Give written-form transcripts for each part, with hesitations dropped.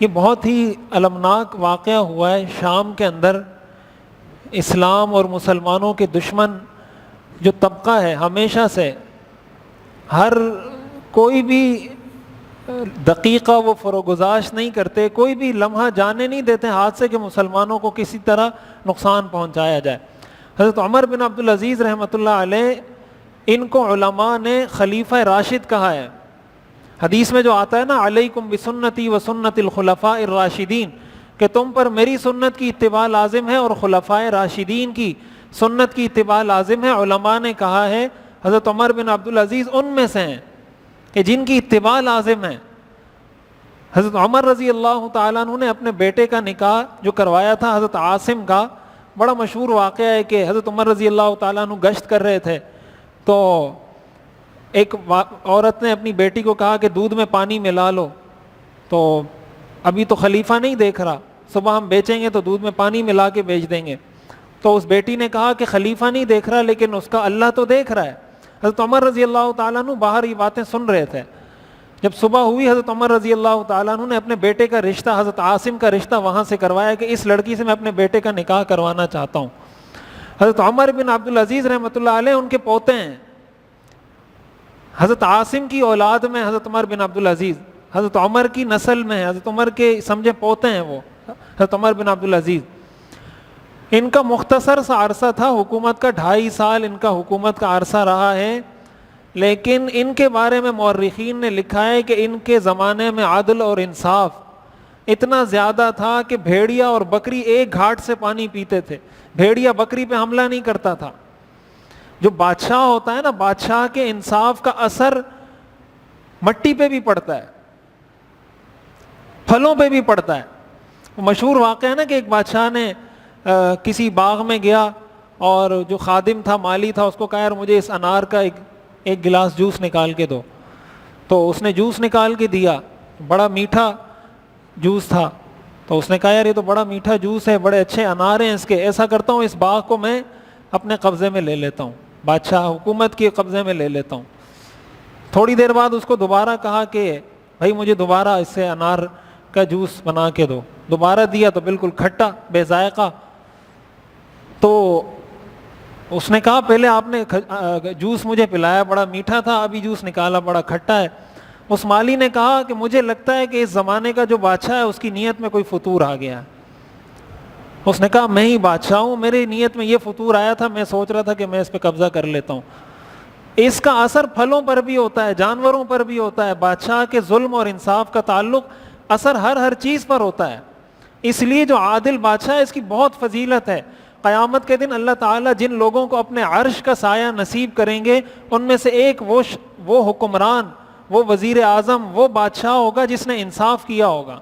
یہ بہت ہی المناک واقعہ ہوا ہے شام کے اندر. اسلام اور مسلمانوں کے دشمن جو طبقہ ہے ہمیشہ سے، ہر کوئی بھی دقیقہ وہ فروگزاش نہیں کرتے، کوئی بھی لمحہ جانے نہیں دیتے ہاتھ سے کہ مسلمانوں کو کسی طرح نقصان پہنچایا جائے. حضرت عمر بن عبدالعزیز رحمۃ اللہ علیہ، ان کو علماء نے خلیفہ راشد کہا ہے. حدیث میں جو آتا ہے نا، علیکم بسنتی و سنت الخلفاء الراشدین، کہ تم پر میری سنت کی اتباع لازم ہے اور خلفاء راشدین کی سنت کی اتباع لازم ہے. علماء نے کہا ہے حضرت عمر بن عبدالعزیز ان میں سے ہیں کہ جن کی اتباع لازم ہے. حضرت عمر رضی اللہ تعالیٰ عنہ نے اپنے بیٹے کا نکاح جو کروایا تھا حضرت عاصم کا، بڑا مشہور واقعہ ہے کہ حضرت عمر رضی اللہ تعالیٰ عنہ گشت کر رہے تھے تو ایک عورت نے اپنی بیٹی کو کہا کہ دودھ میں پانی ملا لو. تو ابھی تو خلیفہ نہیں دیکھ رہا، صبح ہم بیچیں گے تو دودھ میں پانی ملا کے بیچ دیں گے. تو اس بیٹی نے کہا کہ خلیفہ نہیں دیکھ رہا لیکن اس کا اللہ تو دیکھ رہا ہے. حضرت عمر رضی اللہ تعالیٰ عنہ باہر یہ باتیں سن رہے تھے. جب صبح ہوئی حضرت عمر رضی اللہ تعالیٰ عنہ نے اپنے بیٹے کا رشتہ، حضرت عاصم کا رشتہ وہاں سے کروایا کہ اس لڑکی سے میں اپنے بیٹے کا نکاح کروانا چاہتا ہوں. حضرت عمر بن عبدالعزیز رحمۃ اللہ علیہ ان کے پوتے ہیں. حضرت عاصم کی اولاد میں حضرت عمر بن عبدالعزیز، حضرت عمر کی نسل میں حضرت عمر کے سمجھے پوتے ہیں وہ حضرت عمر بن عبدالعزیز. ان کا مختصر سا عرصہ تھا حکومت کا، 2.5 سال ان کا حکومت کا عرصہ رہا ہے. لیکن ان کے بارے میں مورخین نے لکھا ہے کہ ان کے زمانے میں عدل اور انصاف اتنا زیادہ تھا کہ بھیڑیا اور بکری ایک گھاٹ سے پانی پیتے تھے. بھیڑیا بکری پہ حملہ نہیں کرتا تھا. جو بادشاہ ہوتا ہے نا، بادشاہ کے انصاف کا اثر مٹی پہ بھی پڑتا ہے، پھلوں پہ بھی پڑتا ہے. مشہور واقعہ ہے نا کہ ایک بادشاہ نے کسی باغ میں گیا اور جو خادم تھا، مالی تھا، اس کو کہا یار مجھے اس انار کا ایک گلاس جوس نکال کے دو. تو اس نے جوس نکال کے دیا، بڑا میٹھا جوس تھا. تو اس نے کہا یار یہ تو بڑا میٹھا جوس ہے، بڑے اچھے انار ہیں اس کے، ایسا کرتا ہوں اس باغ کو میں اپنے قبضے میں لے لیتا ہوں، بادشاہ حکومت کے قبضے میں لے لیتا ہوں. تھوڑی دیر بعد اس کو دوبارہ کہا کہ بھائی مجھے دوبارہ اس سے انار کا جوس بنا کے دو. دوبارہ دیا تو بالکل کھٹا بے ذائقہ. تو اس نے کہا پہلے آپ نے جوس مجھے پلایا بڑا میٹھا تھا، ابھی جوس نکالا بڑا کھٹا ہے. اس مالی نے کہا کہ مجھے لگتا ہے کہ اس زمانے کا جو بادشاہ ہے اس کی نیت میں کوئی فطور آ گیا. اس نے کہا میں ہی بادشاہ ہوں، میری نیت میں یہ فطور آیا تھا، میں سوچ رہا تھا کہ میں اس پہ قبضہ کر لیتا ہوں. اس کا اثر پھلوں پر بھی ہوتا ہے، جانوروں پر بھی ہوتا ہے. بادشاہ کے ظلم اور انصاف کا تعلق اثر ہر چیز پر ہوتا ہے. اس لیے جو عادل بادشاہ ہے اس کی بہت فضیلت ہے. قیامت کے دن اللہ تعالیٰ جن لوگوں کو اپنے عرش کا سایہ نصیب کریں گے ان میں سے ایک وہ حکمران، وہ وزیر اعظم، وہ بادشاہ ہوگا جس نے انصاف کیا ہوگا.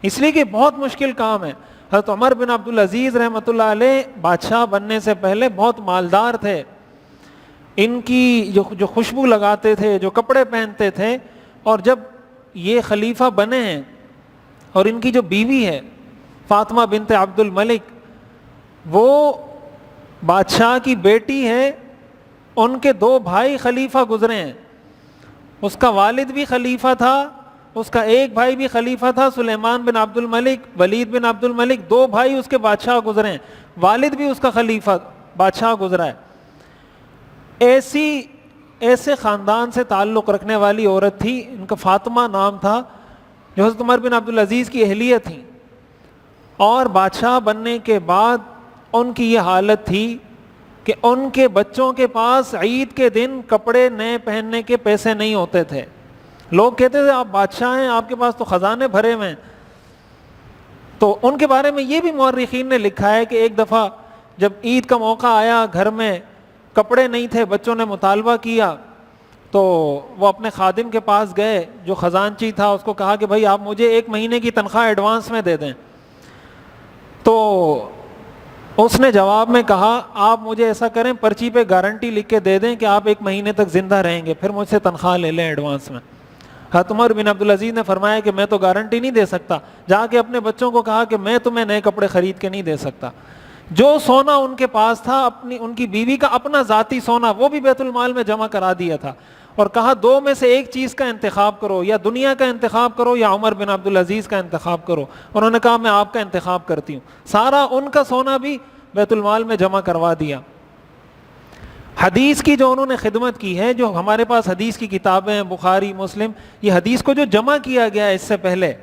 اس لیے کہ بہت مشکل کام ہے. حضرت عمر بن عبدالعزیز رحمۃ اللہ علیہ بادشاہ بننے سے پہلے بہت مالدار تھے. ان کی جو خوشبو لگاتے تھے، جو کپڑے پہنتے تھے. اور جب یہ خلیفہ بنے ہیں اور ان کی جو بیوی ہے فاطمہ بنت عبد الملک، وہ بادشاہ کی بیٹی ہے، ان کے 2 بھائی خلیفہ گزرے ہیں. اس کا والد بھی خلیفہ تھا، اس کا ایک بھائی بھی خلیفہ تھا سلیمان بن عبد الملک، ولید بن عبد الملک. 2 بھائی اس کے بادشاہ گزرے ہیں، والد بھی اس کا خلیفہ بادشاہ گزرا ہے. ایسے خاندان سے تعلق رکھنے والی عورت تھی، ان کا فاطمہ نام تھا، جو حضرت عمر بن عبدالعزیز کی اہلیہ تھیں. اور بادشاہ بننے کے بعد ان کی یہ حالت تھی کہ ان کے بچوں کے پاس عید کے دن کپڑے نئے پہننے کے پیسے نہیں ہوتے تھے. لوگ کہتے تھے آپ بادشاہ ہیں، آپ کے پاس تو خزانے بھرے ہوئے ہیں. تو ان کے بارے میں یہ بھی مورخین نے لکھا ہے کہ ایک دفعہ جب عید کا موقع آیا، گھر میں کپڑے نہیں تھے، بچوں نے مطالبہ کیا، تو وہ اپنے خادم کے پاس گئے جو خزانچی تھا. اس کو کہا کہ بھائی آپ مجھے 1 مہینے کی تنخواہ ایڈوانس میں دے دیں. تو اس نے جواب میں کہا آپ مجھے ایسا کریں، پرچی پہ گارنٹی لکھ کے دے دیں کہ آپ 1 مہینے تک زندہ رہیں گے، پھر مجھ سے تنخواہ لے لیں ایڈوانس میں. حضرت عمر بن عبدالعزیز نے فرمایا کہ میں تو گارنٹی نہیں دے سکتا. جا کے اپنے بچوں کو کہا کہ میں تمہیں نئے کپڑے خرید کے نہیں دے سکتا. جو سونا ان کے پاس تھا، ان کی بیوی کا اپنا ذاتی سونا، وہ بھی بیت المال میں جمع کرا دیا تھا. اور کہا دو میں سے ایک چیز کا انتخاب کرو، یا دنیا کا انتخاب کرو یا عمر بن عبدالعزیز کا انتخاب کرو. انہوں نے کہا میں آپ کا انتخاب کرتی ہوں. سارا ان کا سونا بھی بیت المال میں جمع کروا دیا. حدیث کی جو انہوں نے خدمت کی ہے، جو ہمارے پاس حدیث کی کتابیں ہیں بخاری مسلم، یہ حدیث کو جو جمع کیا گیا ہے اس سے پہلے،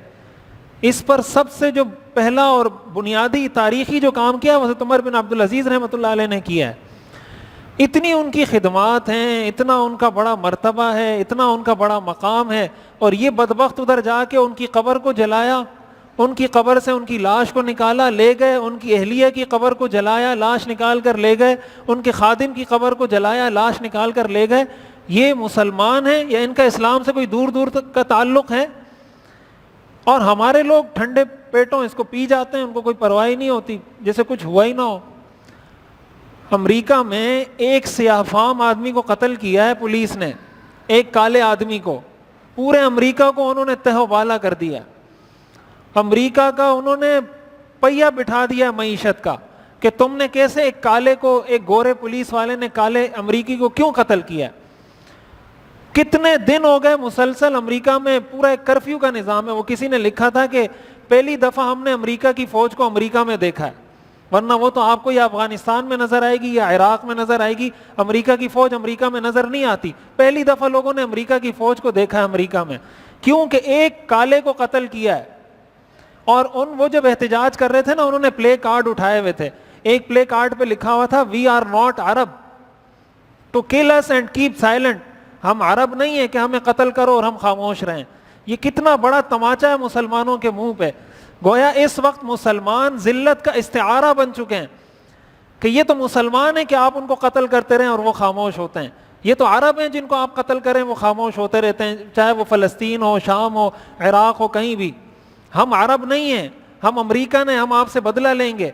اس پر سب سے جو پہلا اور بنیادی تاریخی جو کام کیا حضرت عمر بن عبدالعزیز رحمۃ اللہ علیہ نے کیا ہے. اتنی ان کی خدمات ہیں، اتنا ان کا بڑا مرتبہ ہے، اتنا ان کا بڑا مقام ہے، اور یہ بدبخت ادھر جا کے ان کی قبر کو جلایا، ان کی قبر سے ان کی لاش کو نکالا لے گئے، ان کی اہلیہ کی قبر کو جلایا، لاش نکال کر لے گئے، ان کے خادم کی قبر کو جلایا، لاش نکال کر لے گئے. یہ مسلمان ہیں یا ان کا اسلام سے کوئی دور دور تک کا تعلق ہے؟ اور ہمارے لوگ ٹھنڈے پیٹوں اس کو پی جاتے ہیں، ان کو کوئی پرواہ ہی نہیں ہوتی، جیسے کچھ ہوا ہی نہ ہو. امریکہ میں ایک سیاہ فام آدمی کو قتل کیا ہے پولیس نے، ایک کالے آدمی کو. پورے امریکہ کو انہوں نے تہو بالا کر دیا. امریکہ کا انہوں نے پہیا بٹھا دیا معیشت کا، کہ تم نے کیسے ایک کالے کو، ایک گورے پولیس والے نے کالے امریکی کو کیوں قتل کیا. کتنے دن ہو گئے مسلسل امریکہ میں پورا ایک کرفیو کا نظام ہے. وہ کسی نے لکھا تھا کہ پہلی دفعہ ہم نے امریکہ کی فوج کو امریکہ میں دیکھا ہے، ورنہ وہ تو آپ کو یا افغانستان میں نظر آئے گی یا عراق میں نظر آئے گی، امریکہ کی فوج امریکہ میں نظر نہیں آتی. پہلی دفعہ لوگوں نے امریکہ کی فوج کو دیکھا ہے امریکہ میں، کیونکہ ایک کالے کو قتل کیا ہے. اور وہ جب احتجاج کر رہے تھے نا، انہوں نے پلے کارڈ اٹھائے ہوئے تھے. ایک پلے کارڈ پہ لکھا ہوا تھا وی آر ناٹ عرب ٹو کل اس اینڈ کیپ سائلنٹ. ہم عرب نہیں ہیں کہ ہمیں قتل کرو اور ہم خاموش رہیں. یہ کتنا بڑا تماچا ہے مسلمانوں کے منہ پہ. گویا اس وقت مسلمان ذلت کا استعارہ بن چکے ہیں کہ یہ تو مسلمان ہیں کہ آپ ان کو قتل کرتے رہیں اور وہ خاموش ہوتے ہیں. یہ تو عرب ہیں جن کو آپ قتل کریں وہ خاموش ہوتے رہتے ہیں، چاہے وہ فلسطین ہو، شام ہو، عراق ہو، کہیں بھی. ہم عرب نہیں ہیں، ہم امریکن ہیں، ہم آپ سے بدلہ لیں گے.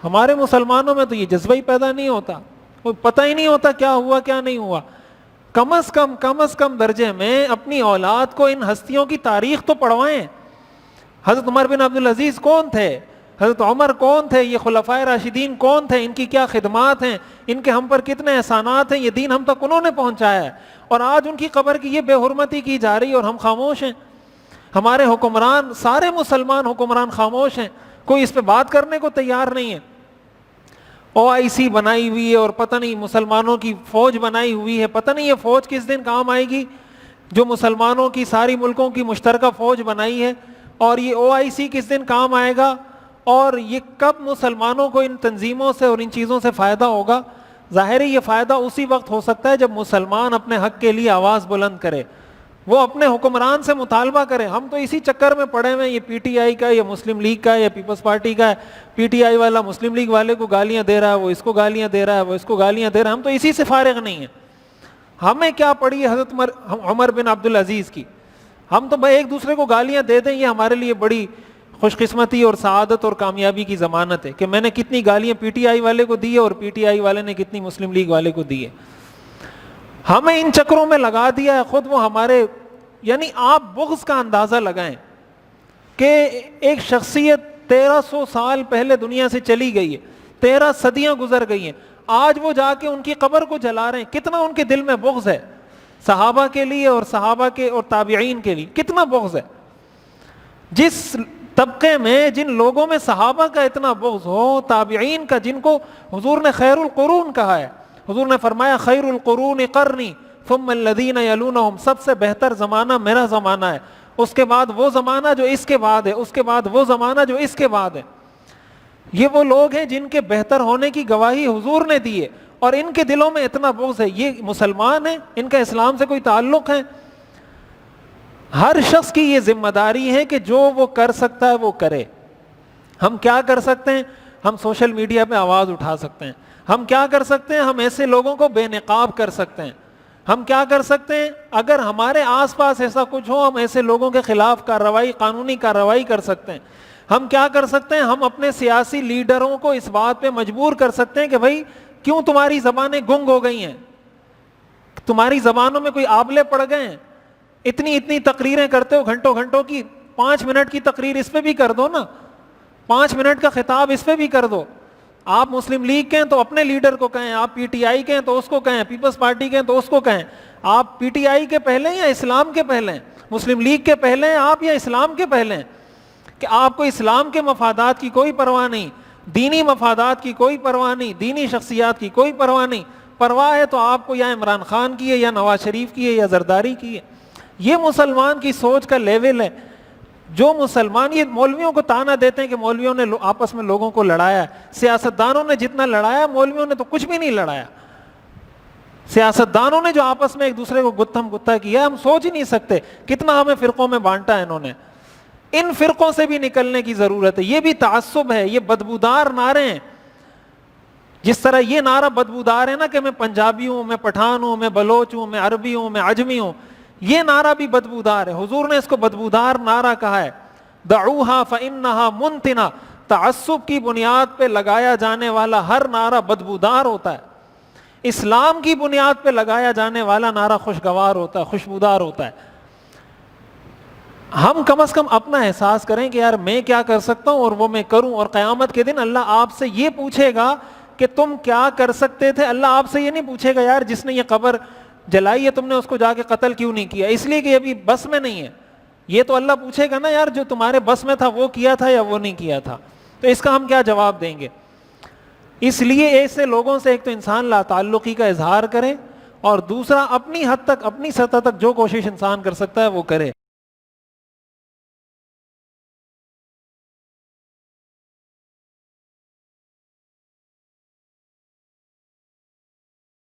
ہمارے مسلمانوں میں تو یہ جذبہ ہی پیدا نہیں ہوتا، کوئی پتہ ہی نہیں ہوتا کیا ہوا کیا نہیں ہوا. کم از کم درجے میں اپنی اولاد کو ان ہستیوں کی تاریخ تو پڑھوائیں. حضرت عمر بن عبدالعزیز کون تھے؟ حضرت عمر کون تھے؟ یہ خلفائے راشدین کون تھے؟ ان کی کیا خدمات ہیں؟ ان کے ہم پر کتنے احسانات ہیں؟ یہ دین ہم تک انہوں نے پہنچایا ہے، اور آج ان کی قبر کی یہ بے حرمتی کی جا رہی اور ہم خاموش ہیں. ہمارے حکمران، سارے مسلمان حکمران خاموش ہیں، کوئی اس پہ بات کرنے کو تیار نہیں ہے. OIC بنائی ہوئی ہے اور پتہ نہیں مسلمانوں کی فوج بنائی ہوئی ہے، پتہ نہیں یہ فوج کس دن کام آئے گی جو مسلمانوں کی ساری ملکوں کی مشترکہ فوج بنائی ہے، اور یہ OIC کس دن کام آئے گا، اور یہ کب مسلمانوں کو ان تنظیموں سے اور ان چیزوں سے فائدہ ہوگا. ظاہر ہے یہ فائدہ اسی وقت ہو سکتا ہے جب مسلمان اپنے حق کے لیے آواز بلند کرے، وہ اپنے حکمران سے مطالبہ کرے. ہم تو اسی چکر میں پڑے ہوئے ہیں، یہ PTI کا، یہ مسلم لیگ کا، یا پیپلز پارٹی کا ہے. PTI والا مسلم لیگ والے کو گالیاں دے رہا ہے، وہ اس کو گالیاں دے رہا ہے، وہ اس کو گالیاں دے رہا ہے. ہم تو اسی سے فارغ نہیں ہیں. ہمیں کیا پڑی ہے حضرت عمر بن عبدالعزیز کی؟ ہم تو بھائی ایک دوسرے کو گالیاں دے دیں، یہ ہمارے لیے بڑی خوش قسمتی اور سعادت اور کامیابی کی ضمانت ہے کہ میں نے کتنی گالیاں PTI والے کو دی ہے اور PTI والے نے کتنی مسلم لیگ والے کو دی ہے. ہمیں ان چکروں میں لگا دیا ہے خود وہ ہمارے. یعنی آپ بغض کا اندازہ لگائیں کہ ایک شخصیت 1300 سال پہلے دنیا سے چلی گئی ہے، 13 صدیاں گزر گئی ہیں، آج وہ جا کے ان کی قبر کو جلا رہے ہیں. کتنا ان کے دل میں بغض ہے صحابہ کے لیے اور صحابہ کے اور تابعین کے لیے، کتنا بغض ہے. جس طبقے میں، جن لوگوں میں صحابہ کا اتنا بغض ہو، تابعین کا، جن کو حضور نے خیر القرون کہا ہے، حضور نے فرمایا خیر القرون قرنی ثم الذین یلونہم، سب سے بہتر زمانہ میرا زمانہ ہے، اس کے بعد وہ زمانہ جو اس کے بعد ہے، اس کے بعد وہ زمانہ جو اس کے بعد ہے. یہ وہ لوگ ہیں جن کے بہتر ہونے کی گواہی حضور نے دی ہے، اور ان کے دلوں میں اتنا بغض ہے. یہ مسلمان ہیں؟ ان کا اسلام سے کوئی تعلق ہے؟ ہر شخص کی یہ ذمہ داری ہے کہ جو وہ کر سکتا ہے وہ کرے. ہم کیا کر سکتے ہیں؟ ہم سوشل میڈیا پہ آواز اٹھا سکتے ہیں. ہم کیا کر سکتے ہیں؟ ہم ایسے لوگوں کو بے نقاب کر سکتے ہیں. ہم کیا کر سکتے ہیں؟ اگر ہمارے آس پاس ایسا کچھ ہو، ہم ایسے لوگوں کے خلاف کارروائی، قانونی کارروائی کر سکتے ہیں. ہم کیا کر سکتے ہیں؟ ہم اپنے سیاسی لیڈروں کو اس بات پہ مجبور کر سکتے ہیں کہ بھائی کیوں تمہاری زبانیں گنگ ہو گئی ہیں، تمہاری زبانوں میں کوئی آبلے پڑ گئے ہیں، اتنی تقریریں کرتے ہو گھنٹوں کی، 5 منٹ کی تقریر اس پہ بھی کر دو نا، 5 منٹ کا خطاب اس پہ بھی کر دو. آپ مسلم لیگ کے ہیں تو اپنے لیڈر کو کہیں، آپ PTI کے ہیں تو اس کو کہیں، پیپلز پارٹی کے ہیں تو اس کو کہیں. آپ پی ٹی آئی کے پہلے ہیں یا اسلام کے پہلے ہیں؟ مسلم لیگ کے پہلے ہیں آپ یا اسلام کے پہلے ہیں؟ کہ آپ کو اسلام کے مفادات کی کوئی پرواہ نہیں، دینی مفادات کی کوئی پرواہ نہیں، دینی شخصیات کی کوئی پرواہ نہیں، پرواہ ہے تو آپ کو یا عمران خان کی ہے یا نواز شریف کی ہے یا زرداری کی ہے۔ یہ مسلمان کی سوچ کا لیول ہے۔ جو مسلمان، یہ مولویوں کو تانا دیتے ہیں کہ مولویوں نے آپس میں لوگوں کو لڑایا ہے، سیاستدانوں نے جتنا لڑایا مولویوں نے تو کچھ بھی نہیں لڑایا۔ سیاستدانوں نے جو آپس میں ایک دوسرے کو گتھم گتھا کیا، ہم سوچ ہی نہیں سکتے کتنا ہمیں فرقوں میں بانٹا ہے انہوں نے۔ ان فرقوں سے بھی نکلنے کی ضرورت ہے۔ یہ بھی تعصب ہے، یہ بدبودار نعرے ہیں۔ جس طرح یہ نعرہ بدبودار ہے نا کہ میں پنجابی ہوں، میں پٹھان ہوں، میں بلوچ ہوں، میں عربی ہوں، میں عجمی ہوں، یہ نعرہ بھی بدبودار ہے۔ حضور نے اس کو بدبودار نعرہ کہا ہے۔ دعوها فإنها منتنہ، تعصب کی بنیاد پہ لگایا جانے والا ہر نعرہ بدبودار ہوتا ہے۔ اسلام کی بنیاد پہ لگایا جانے والا نعرہ خوشگوار ہوتا ہے، خوشبودار ہوتا ہے۔ ہم کم از کم اپنا احساس کریں کہ یار میں کیا کر سکتا ہوں اور وہ میں کروں، اور قیامت کے دن اللہ آپ سے یہ پوچھے گا کہ تم کیا کر سکتے تھے۔ اللہ آپ سے یہ نہیں پوچھے گا یار جس نے یہ قبر جلائی ہے تم نے اس کو جا کے قتل کیوں نہیں کیا، اس لیے کہ ابھی بس میں نہیں ہے۔ یہ تو اللہ پوچھے گا نا یار جو تمہارے بس میں تھا وہ کیا تھا یا وہ نہیں کیا تھا۔ تو اس کا ہم کیا جواب دیں گے؟ اس لیے ایسے لوگوں سے ایک تو انسان لا تعلقی کا اظہار کرے، اور دوسرا اپنی حد تک، اپنی سطح تک جو کوشش انسان کر سکتا ہے وہ کرے۔